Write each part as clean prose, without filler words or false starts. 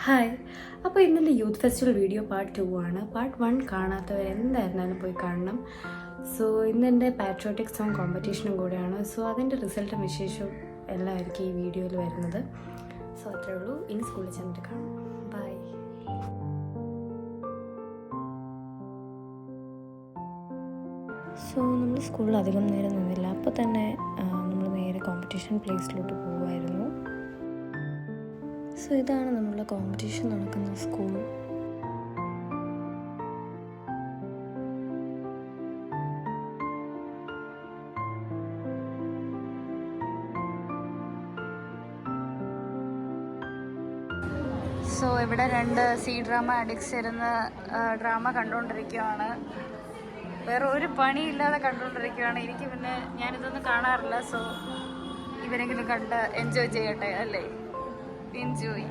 Hi. അപ്പോൾ ഇന്നത്തെ youth festival video part 2 ആണ്. പാർട്ട് 1 കാണാത്തവർ എന്തായിരുന്നാലും പോയി കാണണം. സോ ഇന്ന് എൻ്റെ പാട്രിയോട്ടിക് സോങ് കോമ്പറ്റീഷനും കൂടെയാണ്. സോ അതിൻ്റെ റിസൾട്ടും വിശേഷവും എല്ലാം ആയിരിക്കും ഈ വീഡിയോയിൽ വരുന്നത്. സോ അത്രേ ഉള്ളൂ. ഇനി സ്കൂളിൽ ചെന്നിട്ട് കാണാം. ബൈ. സോ നമ്മൾ സ്കൂളിൽ അധികം നേരം നിന്നില്ല. അപ്പോൾ തന്നെ നമ്മൾ നേരെ കോമ്പറ്റീഷൻ പ്ലേസിലോട്ട് പോകുമായിരുന്നു. സോ ഇതാണ് നമ്മളുടെ കോമ്പറ്റീഷൻ നടക്കുന്ന സ്കൂൾ. സോ ഇവിടെ രണ്ട് സി ഡ്രാമ അഡിക്ട്സ് ഇരുന്ന ഡ്രാമ കണ്ടുകൊണ്ടിരിക്കുകയാണ്. വേറെ ഒരു പണിയില്ലാതെ കണ്ടുകൊണ്ടിരിക്കുകയാണ്. എനിക്ക് പിന്നെ ഞാനിതൊന്നും കാണാറില്ല. സോ ഇവരെങ്കിലും കണ്ട് എൻജോയ് ചെയ്യട്ടെ അല്ലേ. എൻജോയ്.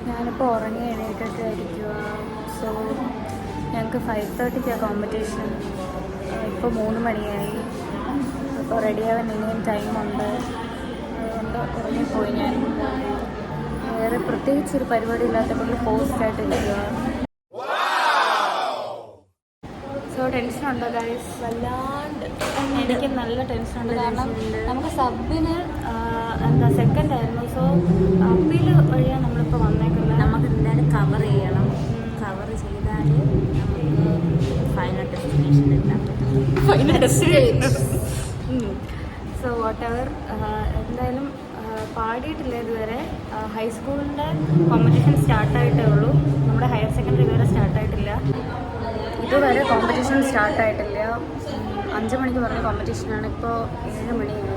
ഞാനിപ്പോൾ ഉറങ്ങി എണീറ്റൊക്കെ ഇരിക്കുക. സോ ഞങ്ങൾക്ക് 5:30 കോമ്പറ്റീഷൻ. ഇപ്പോൾ 3 മണിയായി. അപ്പോൾ റെഡിയാവാൻ ഇനിയും ടൈമുണ്ട്. അതുകൊണ്ട് ഉറങ്ങിപ്പോയി ഞാൻ. വേറെ പ്രത്യേകിച്ചൊരു പരിപാടി ഇല്ലാത്തപ്പോൾ പോസ്റ്റായിട്ട് ഇരിക്കുക. സോ ടെൻഷനുണ്ടോ ഗൈസ്? വല്ലാണ്ട്. എനിക്ക് നല്ല ടെൻഷനുണ്ട്. കാരണം നമുക്ക് സബിന് സെക്കൻഡ് ആയിരുന്നു. സോ അപ്പീൽ വഴിയാണ് നമ്മളിപ്പോൾ വന്നേക്കുന്നത്. നമുക്ക് എന്തായാലും കവർ ചെയ്യണം. കവർ ചെയ്താൽ നമുക്ക് ഫൈനൽ ഡെസ്റ്റിനേഷൻ എത്താൻ പറ്റും. Final destination. So what ever, എന്തായാലും പാടിയിട്ടില്ല ഇതുവരെ. ഹൈസ്കൂളിൻ്റെ കോമ്പറ്റീഷൻ സ്റ്റാർട്ടായിട്ടേ ഉള്ളൂ. നമ്മുടെ ഹയർ സെക്കൻഡറി ഇതുവരെ സ്റ്റാർട്ടായിട്ടില്ല. ഇതുവരെ കോമ്പറ്റീഷൻ സ്റ്റാർട്ടായിട്ടില്ല. 5 മണിക്ക് പറഞ്ഞ കോമ്പറ്റീഷനാണ്. ഇപ്പോൾ 7 മണിയായി.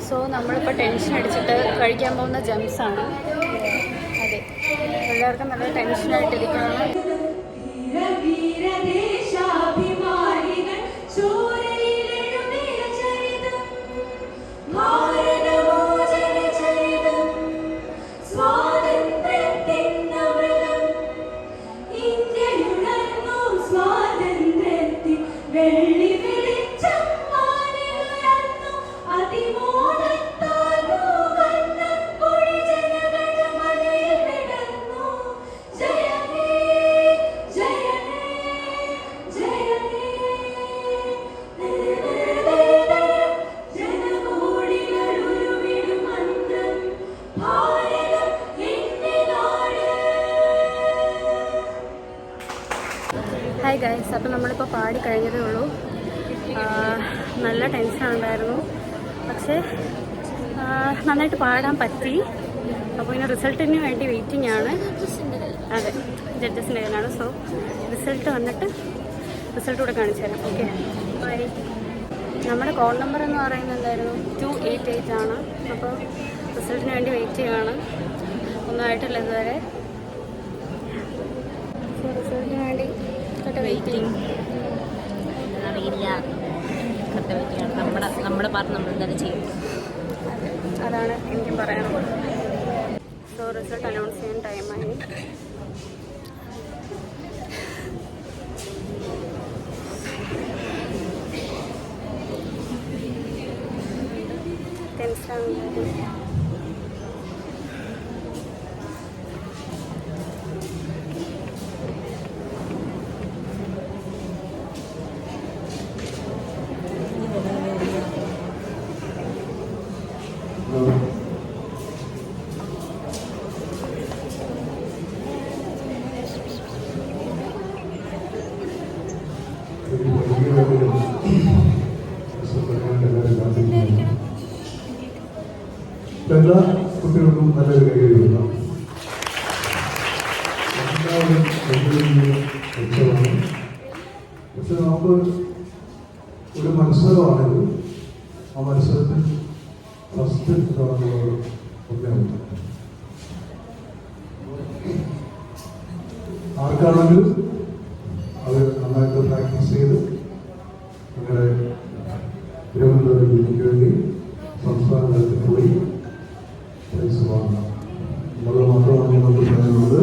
സോ നമ്മളിപ്പോൾ ടെൻഷൻ അടിച്ചിട്ട് കഴിക്കാൻ പോകുന്ന ജംസാണ്. അതെ, എല്ലാവർക്കും നല്ല ടെൻഷനായിട്ടിരിക്കുകയാണ്. Hi guys. അപ്പോൾ നമ്മളിപ്പോൾ പാടി കഴിഞ്ഞതേ ഉള്ളൂ. നല്ല ടെൻഷനുണ്ടായിരുന്നു. പക്ഷേ നന്നായിട്ട് പാടാൻ പറ്റി. അപ്പോൾ ഇനി റിസൾട്ടിന് വേണ്ടി വെയിറ്റിംഗ് ആണ്. അതെ, ജഡ്ജസിൻ്റെ കയ്യിലാണ്. സോ റിസൾട്ട് വന്നിട്ട് റിസൾട്ട് കൂടെ കാണിച്ചു തരാം. Okay, bye. നമ്മുടെ കോൾ നമ്പർ എന്ന് പറയുന്നത് എന്തായിരുന്നു? 288 ആണ്. അപ്പോൾ റിസൾട്ടിന് വേണ്ടി വെയിറ്റ് ചെയ്യുകയാണ്. ഒന്നും ആയിട്ടില്ല ഇതുവരെ. സോ റിസൾട്ടിന് വേണ്ടി വെയിറ്റിംഗ്. അറിയില്ല, കറക്റ്റ് വെയിറ്റിംഗ്. നമ്മുടെ പാർട്ട് നമ്മൾ എന്തായാലും ചെയ്യും. അതാണ് എനിക്ക് പറയാനുള്ളത്. സോ റിസൾട്ട് അനൗൺസ് ചെയ്യാൻ ടൈമായി. ടെൻഷനാണ്. എല്ലാ കുട്ടികൾക്കും നല്ലൊരു കഴിവുണ്ടാകും. എല്ലാവരും മെച്ചമാണ്. പക്ഷെ നമുക്ക് ഒരു മത്സരമാണെങ്കിൽ ആ മത്സരത്തിൽ ഫസ്റ്റ് ഇതാണെന്നുള്ളത് ഒക്കെയുണ്ട്. ആർക്കാണെങ്കിലും അത് നന്നായിട്ട് പ്രാക്ടീസ് ചെയ്ത് അങ്ങനെ തിരുവനന്തപുരം ജില്ലയ്ക്ക് വേണ്ടി സംസ്ഥാന തലത്തിൽ പോയി പ്രൈസ് വാങ്ങണം എന്നുള്ളത് മാത്രമാണ് നമുക്ക് പറയാനുള്ളത്.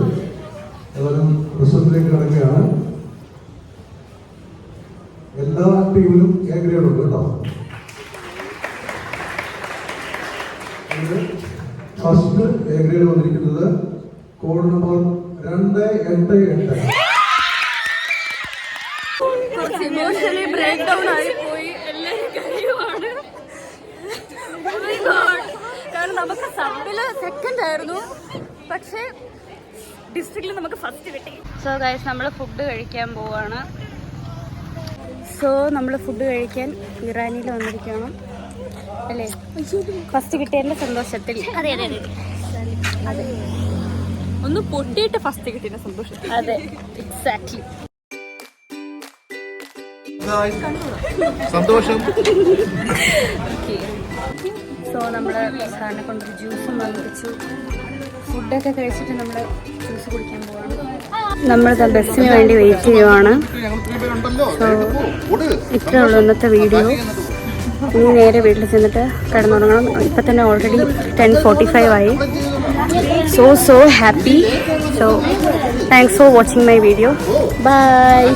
ഏതായാലും റിസൾട്ടിലേക്ക് കിടക്കുകയാണ്. എല്ലാ ടീമിലും എ ഗ്രേഡ് ഉണ്ട് കേട്ടോ. ഫസ്റ്റ് എ ഗ്രേഡ് വന്നിരിക്കുന്നത് code number 288. Emotionally break down ആയിപ്പോയി. എല്ലാവരും കഴിയുവാണ്. കാരണം നമുക്ക് സബില് സെക്കൻഡ് ആയിരുന്നു, പക്ഷേ ഡിസ്ട്രിക്റ്റിൽ നമുക്ക് ഫസ്റ്റ് കിട്ടി. സോ ഗൈസ് നമ്മൾ ഫുഡ് കഴിക്കാൻ പോവാണ്. സോ നമ്മൾ ഫുഡ് കഴിക്കാൻ ഇറാനിയിൽ വന്നിരിക്കണം അല്ലേ? ഫസ്റ്റ് കിട്ടിയതിൻ്റെ സന്തോഷത്തിൽ. അതെ അതെ അതെ അതെ, ഒന്ന് പൊട്ടിയിട്ട് ഫസ്റ്റ് കിട്ടിയതിൻ്റെ സന്തോഷത്തിൽ. അതെ എക്സാക്ട്ലി. സന്തോഷം. സോ നമ്മൾ സാറിനെ കൊണ്ടൊരു ജ്യൂസും വാങ്ങിച്ചു. ഫുഡൊക്കെ കഴിച്ചിട്ട് നമ്മൾ ജ്യൂസ് കുടിക്കാൻ പോവാണ്. നമ്മൾ ബസ്സിന് വേണ്ടി വെയിറ്റ് ചെയ്യുവാണ്. സോ ഇത്രേ ഉള്ളൂ ഇന്നത്തെ വീഡിയോ. ഇനി നേരെ വീട്ടിൽ ചെന്നിട്ട് കിടന്നുറങ്ങണം. ഇപ്പം തന്നെ ഓൾറെഡി 10:45 ആയി. So happy. So thanks for watching my video. Bye.